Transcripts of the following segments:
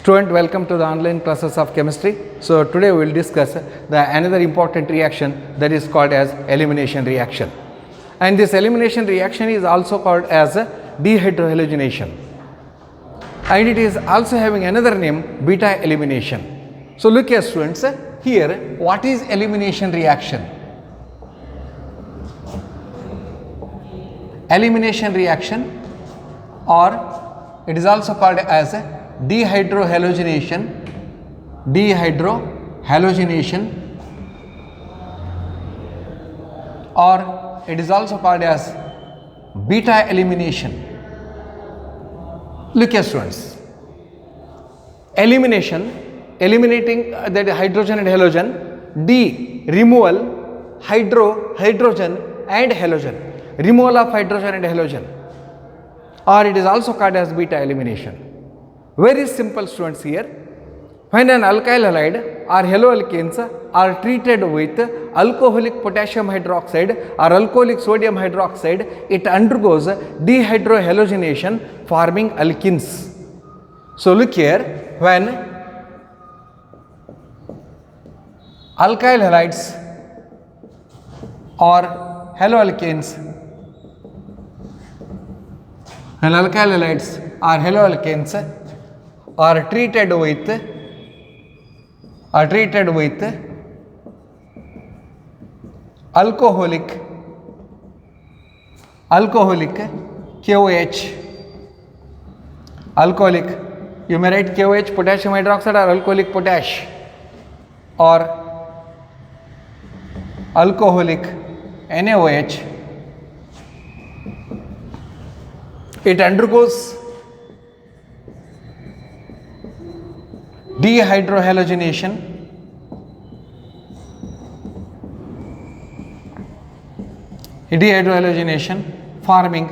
Student, welcome to the online classes of chemistry. So today we will discuss another important reaction that is called as elimination reaction. And this elimination reaction is also called as dehydrohalogenation. And it is also having another name, beta elimination. So look here students, here what is elimination reaction? Elimination reaction, or it is also called as dehydrohalogenation, or it is also called as beta elimination. Look here students, elimination, eliminating that hydrogen and halogen, D, removal, hydrogen and halogen, removal of hydrogen and halogen, or it is also called as beta elimination. Very simple students here. When an alkyl halide or haloalkanes are treated with alcoholic potassium hydroxide or alcoholic sodium hydroxide, it undergoes dehydrohalogenation forming alkenes. So look here, when alkyl halides or haloalkanes, when alkyl halides or haloalkanes are treated with alcoholic KOH, alcoholic, you may write KOH, potassium hydroxide, or alcoholic potash, or alcoholic NaOH, it undergoes dehydrohalogenation forming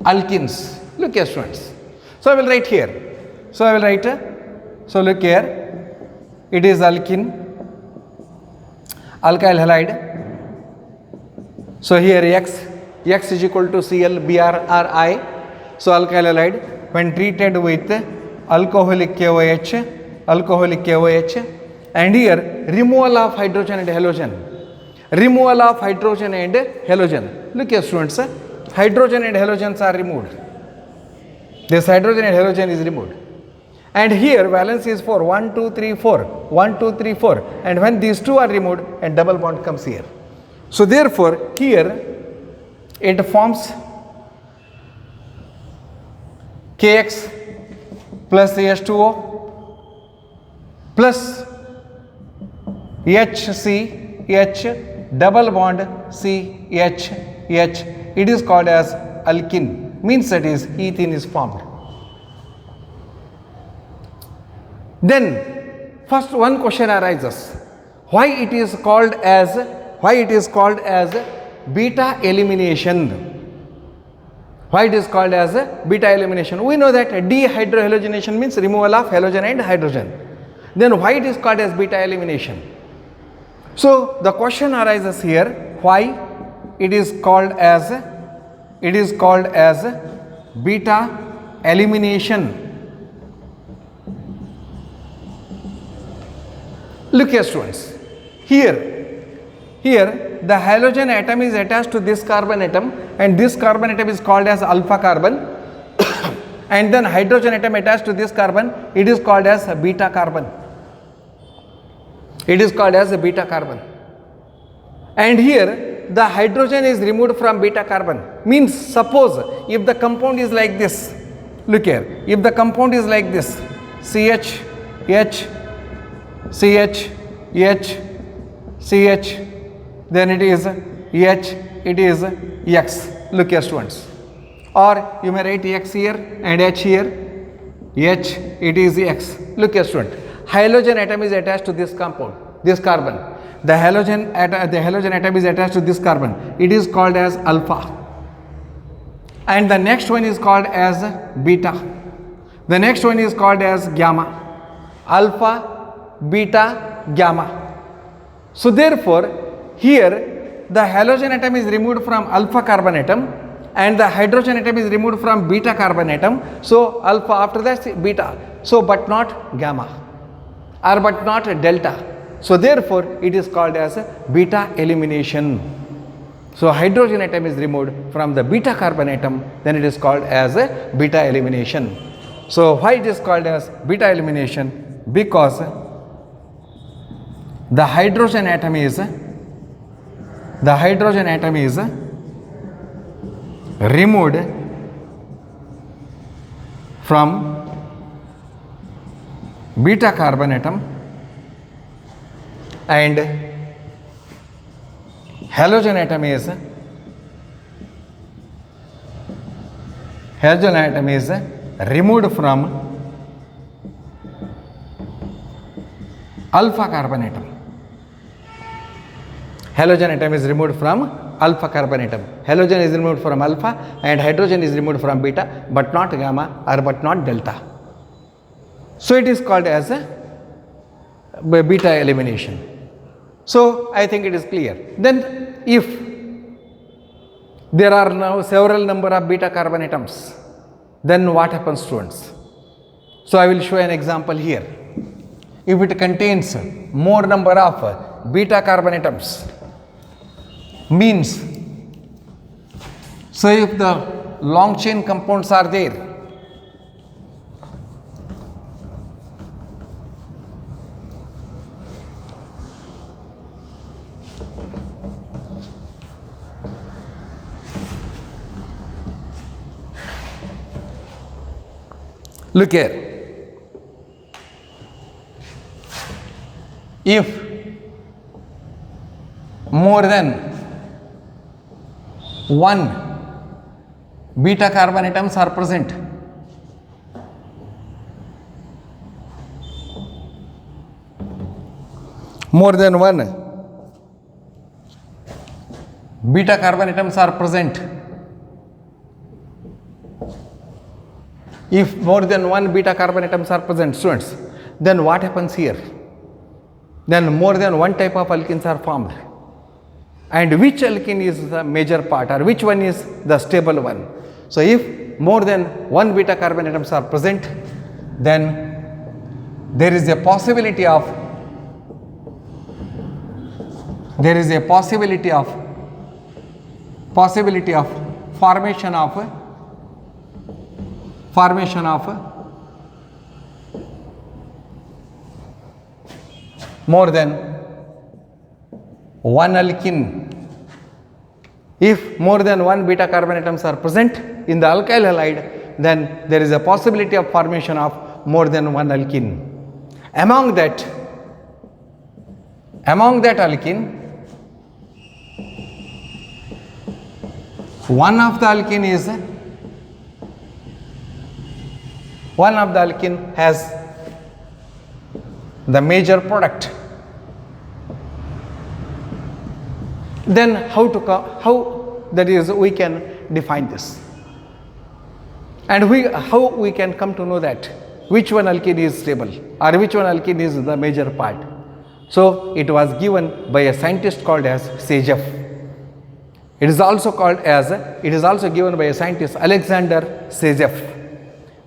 alkenes. Look here students. So I will write here. So look here. It is alkene, alkyl halide. So here X is equal to Cl BrRI. So alkyl halide when treated with alcoholic KOH, and here removal of hydrogen and halogen. Look here students, hydrogen and halogens are removed. This hydrogen and halogen is removed. And here valence is 4, 1, 2, 3, 4, 1, 2, 3, 4. And when these two are removed, and double bond comes here. So therefore, here it forms KX plus H2O plus HCH double bond CH. It is called as alkene, means that is ethene is formed. Then first one question arises, why it is called as beta elimination? Why it is called as beta elimination? We know that dehydrohalogenation means removal of halogen and hydrogen. Then why it is called as beta elimination? So the question arises here, why it is called as beta elimination. Look here students, here the halogen atom is attached to this carbon atom, and this carbon atom is called as alpha carbon, and then hydrogen atom attached to this carbon, it is called as beta carbon. And here the hydrogen is removed from beta carbon. Means suppose if the compound is like this, look here, if the compound is like this, CH, then it is X. Look here students. Or you may write X here and H here. It is X. Look here student. Halogen atom is attached to this compound, this carbon. The halogen atom is attached to this carbon. It is called as alpha. And the next one is called as beta. The next one is called as gamma. Alpha, beta, gamma. So therefore, here the halogen atom is removed from alpha carbon atom and the hydrogen atom is removed from beta carbon atom. So alpha, after that beta. So but not gamma, or but not delta. So therefore it is called as beta elimination. So hydrogen atom is removed from the beta carbon atom, then it is called as a beta elimination. So why it is called as beta elimination? Because the hydrogen atom is removed from beta carbon atom and halogen atom is removed from alpha carbon atom. Halogen atom is removed from alpha carbon atom. Halogen is removed from alpha and hydrogen is removed from beta, but not gamma or but not delta. So it is called as a beta elimination. So I think it is clear. Then if there are now several number of beta carbon atoms, then what happens, students? So I will show an example here. If it contains more number of beta carbon atoms, means, so if the long chain compounds are there, look here. If more than one beta carbon atoms are present, more than one beta carbon atoms are present, if more than one beta carbon atoms are present, students, then what happens here? Then more than one type of alkenes are formed. And which alkene is the major part, or which one is the stable one? So if more than one beta carbon atoms are present, then there is a possibility of formation of more than one alkene. If more than one beta carbon atoms are present in the alkyl halide, then there is a possibility of formation of more than one alkene. Among that alkene, one of the alkene has the major product. Then how that is we can define this, and how we can come to know that which one alkene is stable or which one alkene is the major part. So it was given by a scientist called as Sagev. It is also given by a scientist, Alexander Sagev,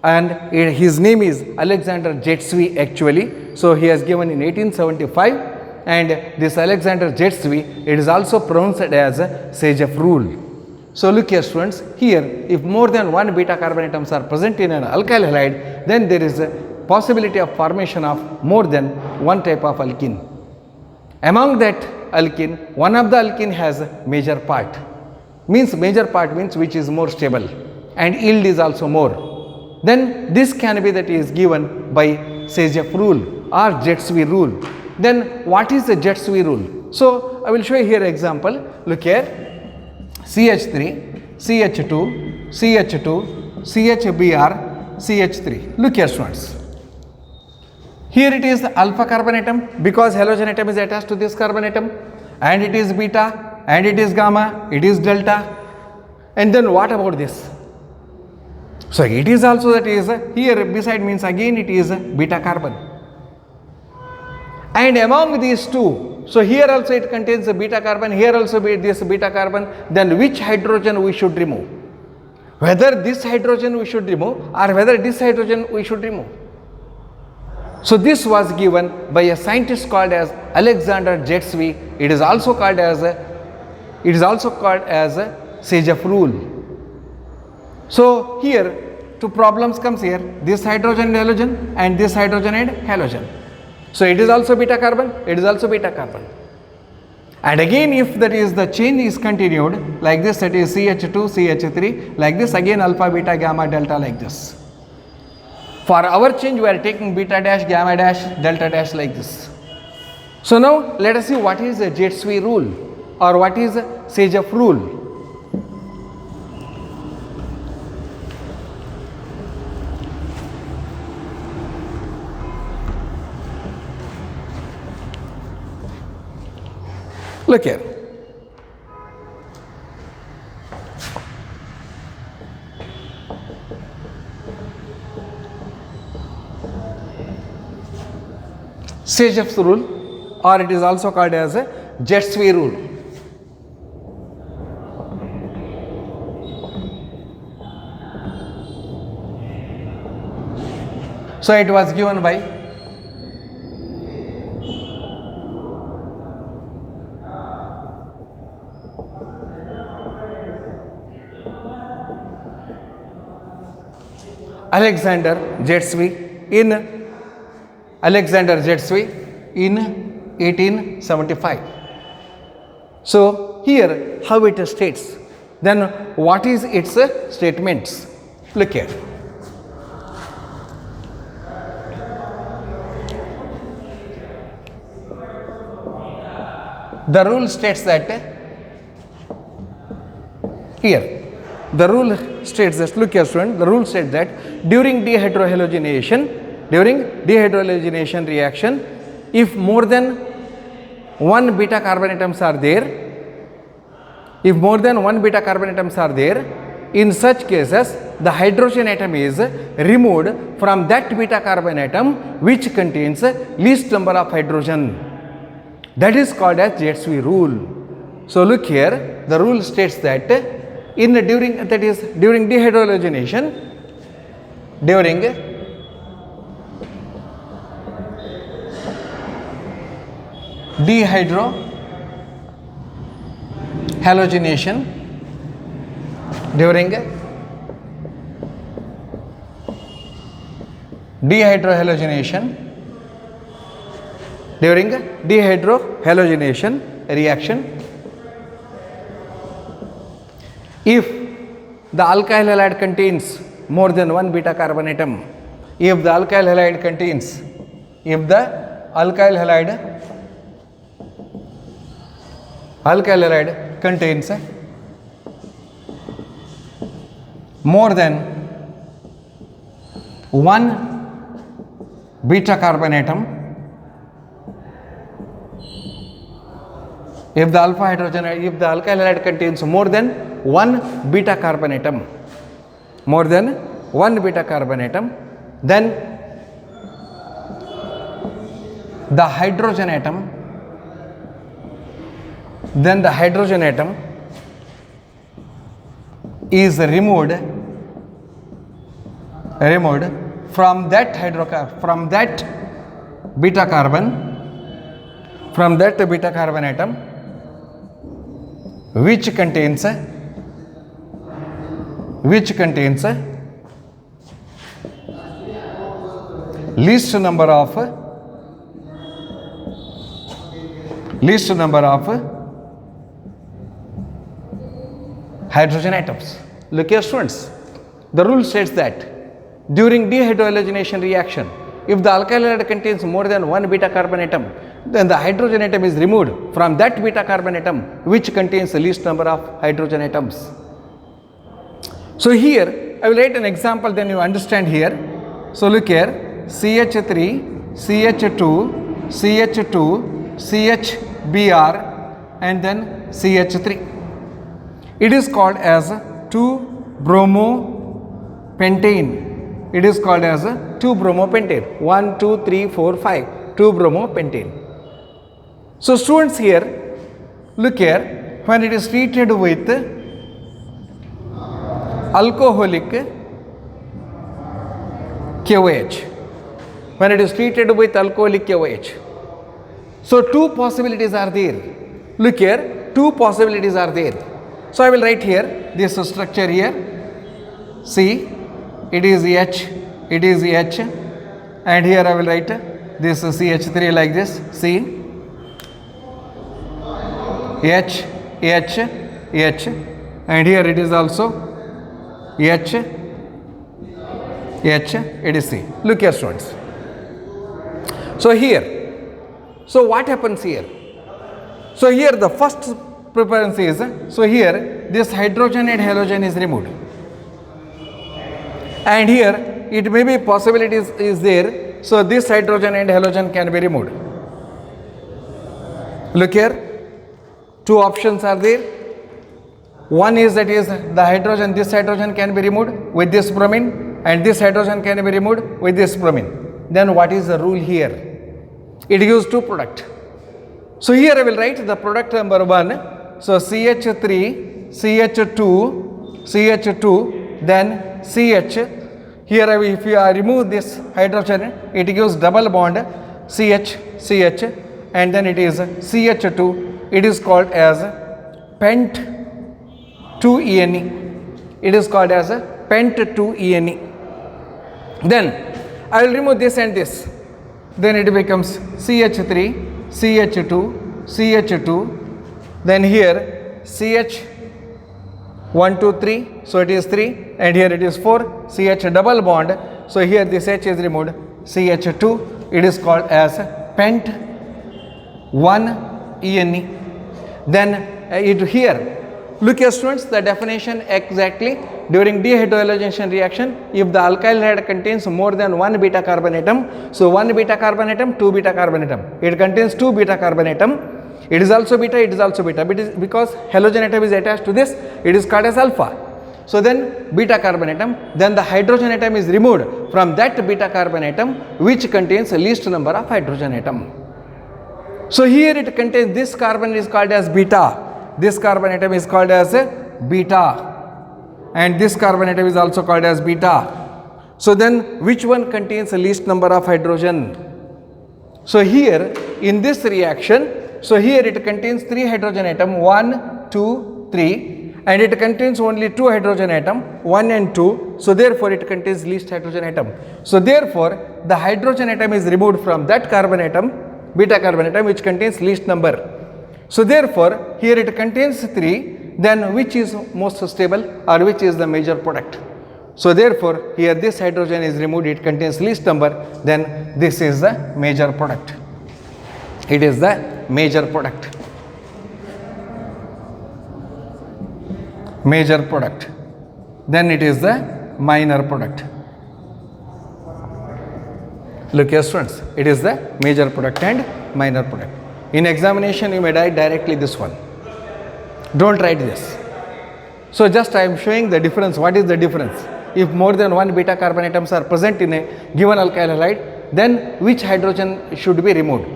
and his name is Alexander Jetsui actually. So he has given in 1875, and this Alexander Jetsui, it is also pronounced as Sagev rule. So look here, students, here if more than one beta carbon atoms are present in an alkyl halide, then there is a possibility of formation of more than one type of alkene. Among that alkene, one of the alkene has a major part. Major part means which is more stable and yield is also more. Then this can be that is given by Sagev rule or Jetsui rule. Then what is the Jetsui rule? So I will show you here example. Look here, CH3, CH2, CH2, CHBr, CH3. Look here, students. Here it is alpha carbon atom because halogen atom is attached to this carbon atom, and it is beta, and it is gamma, it is delta. And then what about this? So it is also that is here beside means again it is beta carbon. And among these two, so here also it contains a beta carbon, here also this beta carbon, then which hydrogen we should remove? whether this hydrogen we should remove or whether this hydrogen we should remove. So this was given by a scientist called as Alexander Jetsui. It is also called as Sage's rule. So here two problems comes here, this hydrogen and halogen and this hydrogen and halogen. So it is also beta carbon, it is also beta carbon. And again, if that is the chain is continued like this, that is CH2, CH3, like this, again alpha, beta, gamma, delta, like this. For our change, we are taking beta dash, gamma dash, delta dash, like this. So now let us see what is the Jetsui rule or what is Sage's rule. Look here. Sage's rule, or it is also called as a Jetsui rule. So it was given by Alexander Jetsui in 1875. So here how it states, then what is its statements? Look here. The rule states that here, the rule states that, look here student, the rule states that during dehydrohalogenation reaction, if more than one beta carbon atoms are there, in such cases the hydrogen atom is removed from that beta carbon atom which contains least number of hydrogen. That is called as Jetsui rule. So look here, the rule states that during dehydrogenation, during dehydrohalogenation reaction, if the alkyl halide contains more than one beta carbon atom, if the alkyl halide contains more than one beta carbon atom, if the alkyl halide contains more than one beta carbon atom, then the hydrogen atom is removed from that beta carbon atom which contains least number of hydrogen atoms. Look here students, the rule states that during dehydrogenation reaction, if the alkyl halide contains more than one beta carbon atom, then the hydrogen atom is removed from that beta carbon atom which contains the least number of hydrogen atoms. So here I will write an example, then you understand here. So look here, CH3, CH2, CH2, CHBr and then CH3. It is called as 2-bromopentane. It is called as 2-bromopentane. 1, 2, 3, 4, 5. 2-bromopentane. So students here, look here, when it is treated with alcoholic KOH. When it is treated with alcoholic KOH. So two possibilities are there. Look here, two possibilities are there. So I will write here this structure here. C, it is H, it is H, and here I will write this CH3 like this. C, H, H, H, and here it is also H, H, it is C. Look here, students. So here, so what happens here? So here the first preference is, so here this hydrogen and halogen is removed. And here it may be possibilities is there, so this hydrogen and halogen can be removed. Look here, two options are there. One is that is the hydrogen, this hydrogen can be removed with this bromine, and this hydrogen can be removed with this bromine. Then what is the rule here? It gives two products. So here I will write the product number 1. So CH3, CH2, CH2, then CH. Here if you remove this hydrogen, it gives double bond CH, CH, and then it is CH2. It is called as pent 2ENE. It is called as pent 2ENE. Then I will remove this and this. Then it becomes CH3, CH2, CH2. Then here CH 1, 2, 3. So it is 3, and here it is 4. CH double bond. So here this H is removed. CH2. It is called as pent 1ENE. Then it here. Look here, students, the definition exactly. During dehydrogenation reaction, if the alkyl halide contains more than one beta carbon atom, so one beta carbon atom, two beta carbon atom. It contains two beta carbon atom. It is also beta, it is also beta. Because halogen atom is attached to this, it is called as alpha. So then beta carbon atom, then the hydrogen atom is removed from that beta carbon atom which contains the least number of hydrogen atom. So here it contains this carbon is called as beta. This carbon atom is called as beta, and this carbon atom is also called as beta. So then which one contains the least number of hydrogen? So here in this reaction, so here it contains 3 hydrogen atom, 1, 2, 3, and it contains only 2 hydrogen atom, 1 and 2. So therefore it contains least hydrogen atom. So therefore the hydrogen atom is removed from that carbon atom, beta carbon atom, which contains least number. So therefore here it contains 3, then which is most stable or which is the major product? So therefore here this hydrogen is removed, it contains least number, then this is the major product. It is the major product. Major product. Then it is the minor product. Look here, students, it is the major product and minor product. In examination, you may write directly this one. Don't write this. So just I am showing the difference. What is the difference? If more than one beta carbon atoms are present in a given alkyl halide, then which hydrogen should be removed?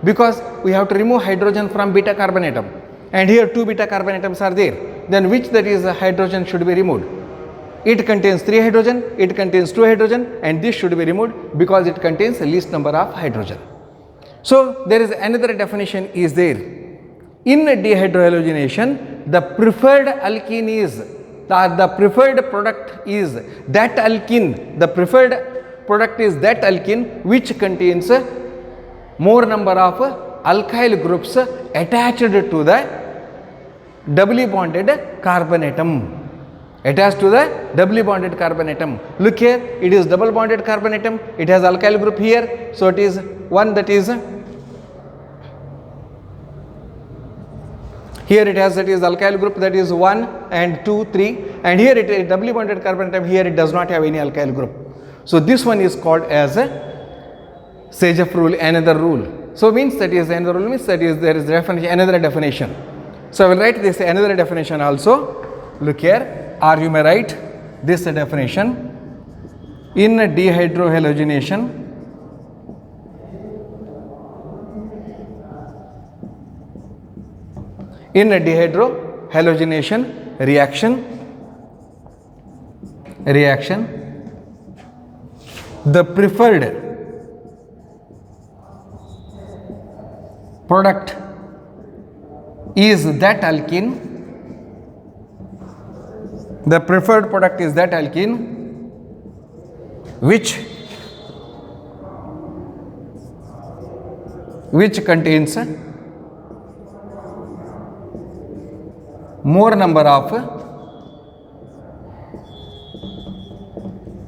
Because we have to remove hydrogen from beta carbon atom, and here 2 beta carbon atoms are there. Then which that is the hydrogen should be removed? It contains 3 hydrogen, it contains 2 hydrogen, and this should be removed because it contains the least number of hydrogen. So there is another definition is there. In dehydrohalogenation, the preferred alkene is, the preferred product is that alkene, the preferred product is that alkene which contains more number of alkyl groups attached to the doubly bonded carbon atom. Attached to the doubly bonded carbon atom. Look here, it is double bonded carbon atom, it has alkyl group here, so it is one that is here, it has that is alkyl group, that is 1 and 2, 3, and here it is doubly bonded carbon atom, here it does not have any alkyl group. So this one is called as a Sageff rule, another rule. So means that is another rule, means that is there is definition, another definition. So I will write this another definition also. Look here, or you may write this definition. In dehydrohalogenation, in a dehydrohalogenation reaction, reaction, the preferred product is that alkene, the preferred product is that alkene which contains more number of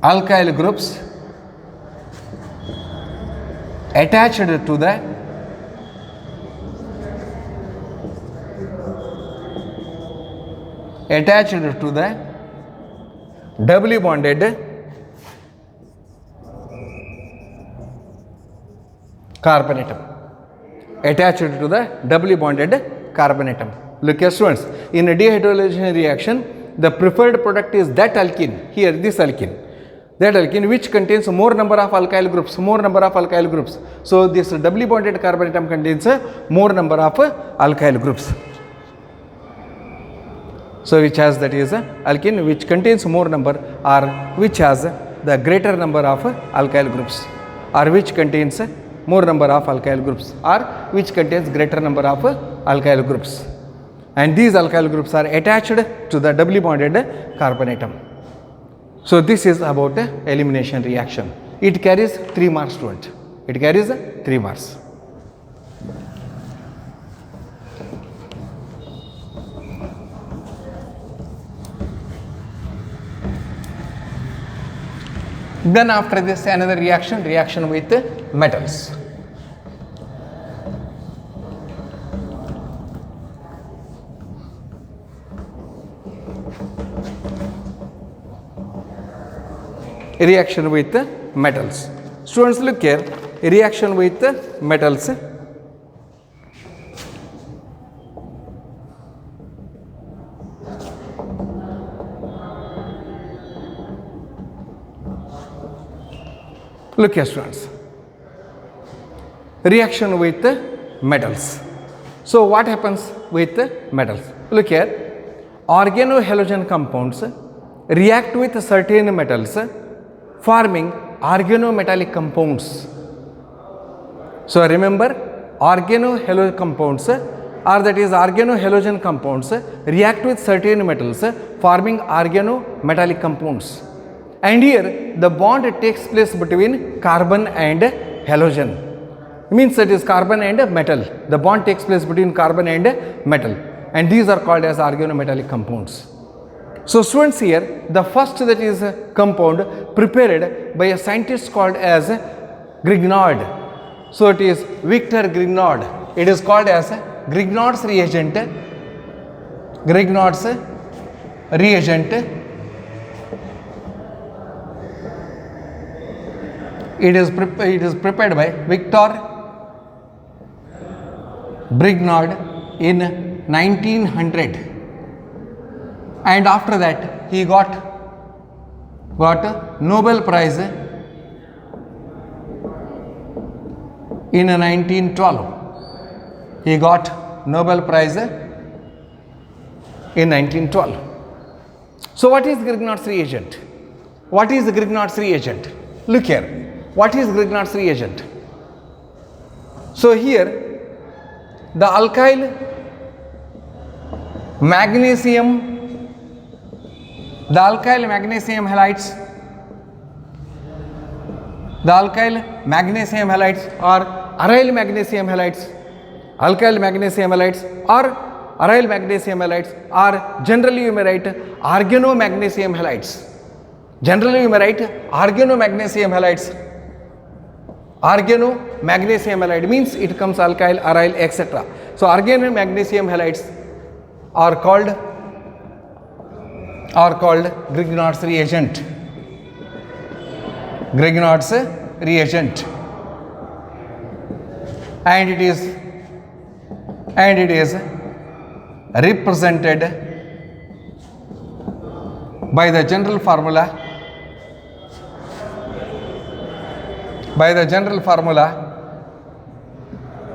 alkyl groups attached to the doubly bonded carbon atom. Attached to the doubly bonded carbon atom. Look here students, in a dehydrogenation reaction, the preferred product is that alkene, here this alkene, that alkene which contains more number of alkyl groups, So this doubly bonded carbon atom contains more number of alkyl groups. So which has, that is alkene which contains more number, or which has the greater number of alkyl groups, or which contains more number of alkyl groups, or which contains greater number of alkyl groups. And these alkyl groups are attached to the doubly bonded carbon atom. So this is about elimination reaction. It carries 3 marks student. It carries 3 marks. Then after this another reaction with metals. Reaction with metals. Students look here, reaction with metals. Look here students, reaction with metals. So what happens with metals? Look here, organohalogen compounds react with certain metals forming organometallic compounds. So remember, organohalogen compounds, or that is organohalogen compounds react with certain metals forming organometallic compounds. And here the bond takes place between carbon and halogen. Means that is carbon and metal. The bond takes place between carbon and metal. And these are called as organometallic compounds. So students here, the first that is compound prepared by a scientist called as Grignard. So it is Victor Grignard. It is called as Grignard's reagent. Grignard's reagent. It is prepared by Victor Grignard in 1900. And after that he got Nobel Prize in 1912. He got Nobel Prize in 1912. So what is Grignard's reagent? What is Grignard's reagent? Look here, what is Grignard's reagent? So here the alkyl magnesium halides, or aryl magnesium halides, alkyl magnesium halides or aryl magnesium halides, or generally you may write organomagnesium halides. Generally you may write organomagnesium halides. Organomagnesium halide means it comes alkyl, aryl, etc. So organomagnesium halides are called Grignard's reagent. Grignard's reagent, and it is represented by the general formula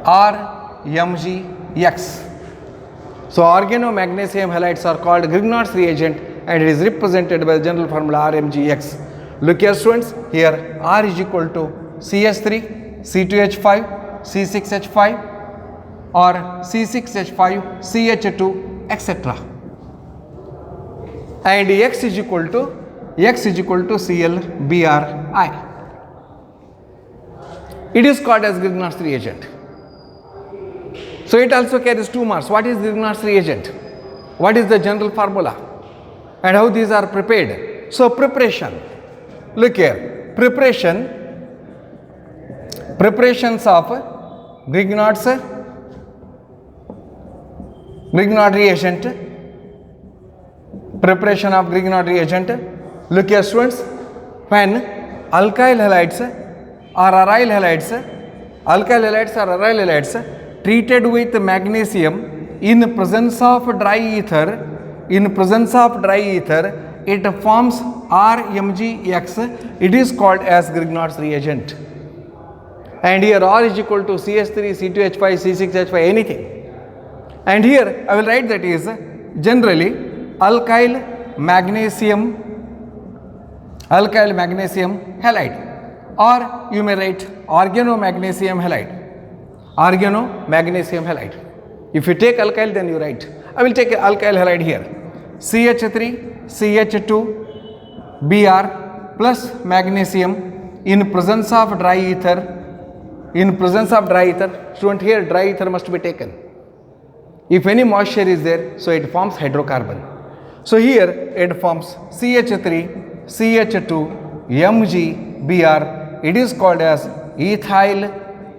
RMgX. So organomagnesium halides are called Grignard's reagent, and it is represented by the general formula RMgX. Look here students, here R is equal to CH3, C2H5, C6H5 or C6H5, CH2, etc. And X is equal to ClBrI. It is called as Grignard's reagent. So it also carries 2 marks. What is Grignard's reagent? What is the general formula? And how these are prepared? So preparation. Look here. Preparations of Grignard's reagent. Preparation of Grignard reagent. Look here students. When alkyl halides or aryl halides treated with magnesium in presence of dry ether, it forms RMgX. It is called as Grignard's reagent. And here R is equal to CH3, C2H5, C6H5, anything. And here I will write that is generally alkyl magnesium halide, or you may write organomagnesium halide. If you take alkyl, then you write. I will take alkyl halide here. CH3, CH2, Br plus magnesium in presence of dry ether. Student, here dry ether must be taken. If any moisture is there, so it forms hydrocarbon. So here it forms CH3, CH2, MgBr. It is called as ethyl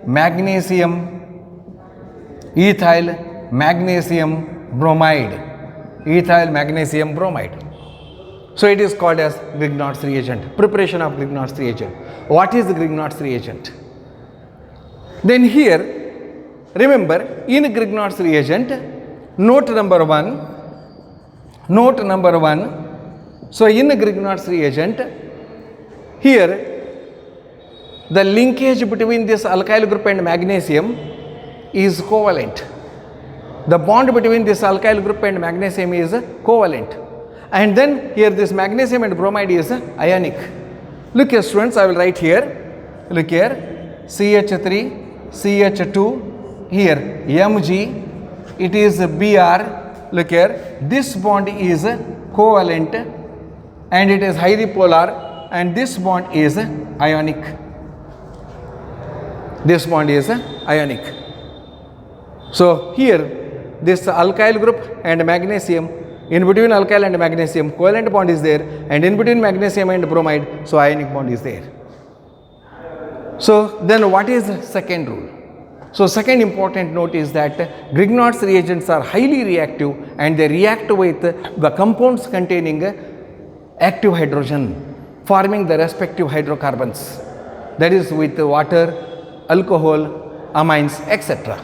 magnesium bromide. So it is called as Grignard's reagent. Preparation of Grignard's reagent. What is the Grignard's reagent? Then here, remember, in Grignard's reagent, note number one. So in Grignard's reagent, here the linkage between this alkyl group and magnesium is covalent. The bond between this alkyl group and magnesium is covalent. And then here this magnesium and bromide is ionic. Look here students, I will write here. Look here, CH3, CH2, here Mg, it is Br. Look here, this bond is covalent and it is highly polar, and this bond is ionic. So here this alkyl group and magnesium, in between alkyl and magnesium covalent bond is there, and in between magnesium and bromide, so ionic bond is there. So then what is the second rule? So second important note is that Grignard's reagents are highly reactive and they react with the compounds containing active hydrogen, forming the respective hydrocarbons, that is with water, alcohol, amines, etc.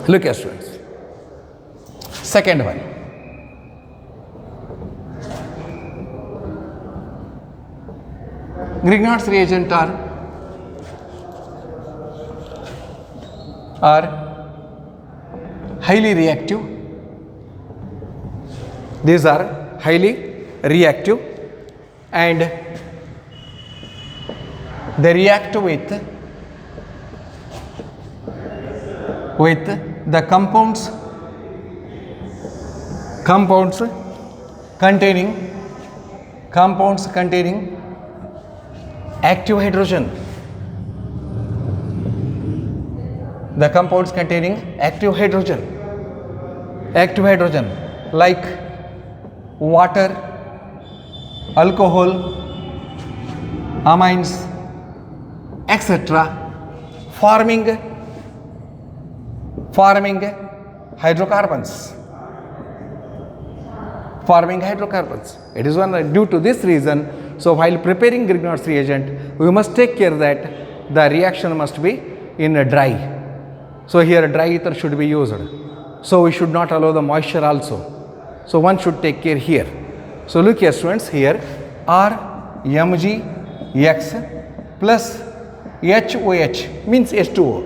Look here students, second one. Grignard's reagent are highly reactive. These are highly reactive and they react with the compounds containing active hydrogen. The compounds containing active hydrogen like water, alcohol, amines, etc. forming hydrocarbons. It is one due to this reason. So while preparing Grignard's reagent, we must take care that the reaction must be in a dry. So here dry ether should be used. So we should not allow the moisture also. So one should take care here. So look here students, here RMgX plus HOH means H2O,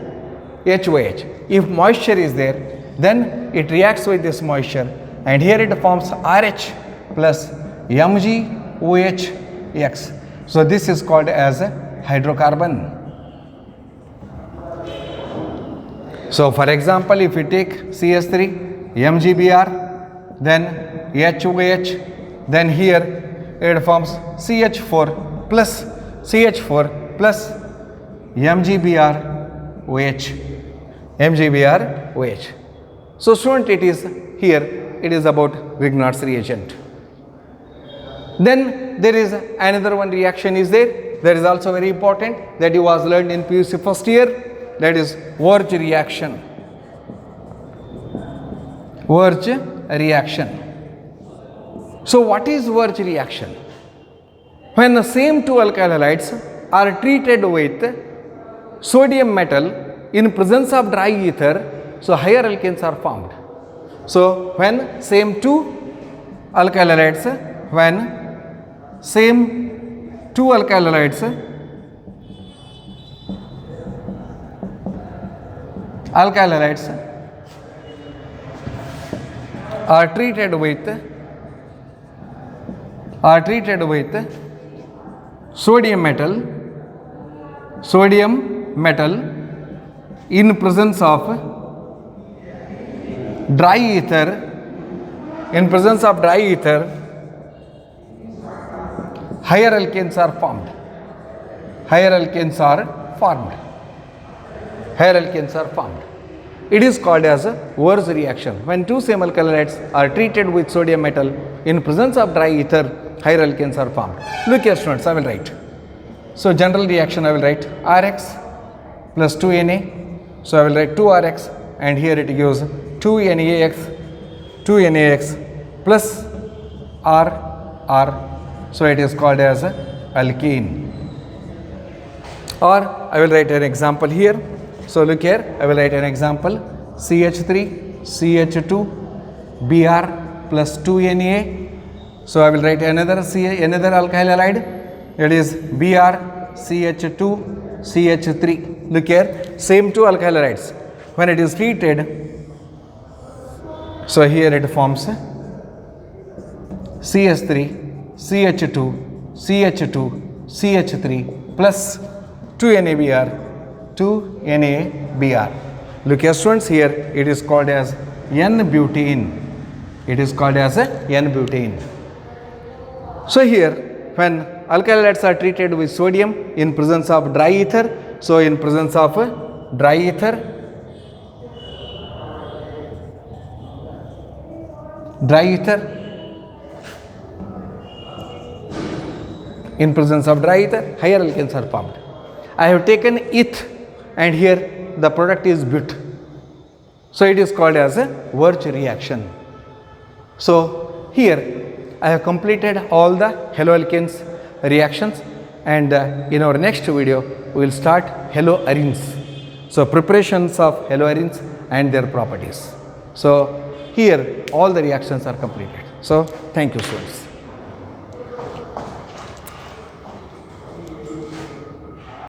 HOH. If moisture is there, then it reacts with this moisture, and here it forms RH plus MgOHX. So this is called as a hydrocarbon. So for example, if we take CH3, MgBr, then HOH, then here it forms CH4 plus MgBrOH, MgBrOH. So student, it is here, it is about Grignard's reagent. Then there is another one reaction is there. That is also very important, that you was learned in PUC first year, that is Wurtz reaction. Wurtz reaction. So what is Wurtz reaction? When the same two alkyl halides are treated with sodium metal in presence of dry ether, so higher alkanes are formed. So when same two alkyl halides, are treated with sodium metal in presence of dry ether, higher alkanes are formed. It is called as a Wurtz reaction. When two same alkyl halides are treated with sodium metal in presence of dry ether, higher alkanes are formed. Look here students, I will write. So general reaction I will write Rx plus 2Na. So I will write 2Rx, and here it gives 2NaX plus R. So it is called as alkene. Or I will write an example here. So look here, I will write an example, CH3, CH2, Br plus 2Na. So I will write another alkyl halide, it is Br, CH2, CH3. Look here, same two alkyl halides. When it is treated, so here it forms CH3, CH2, CH3 plus 2NaBr. Look here students, here it is called as N-butene. So here when alkyl halides are treated with sodium in presence of dry ether, so in presence of dry ether, higher alkanes are formed. I have taken eth, and here the product is but. So it is called as a Wurtz reaction. So here I have completed all the haloalkanes reactions, and in our next video we will start haloarenes. So preparations of haloarenes and their properties. So here all the reactions are completed. So thank you students.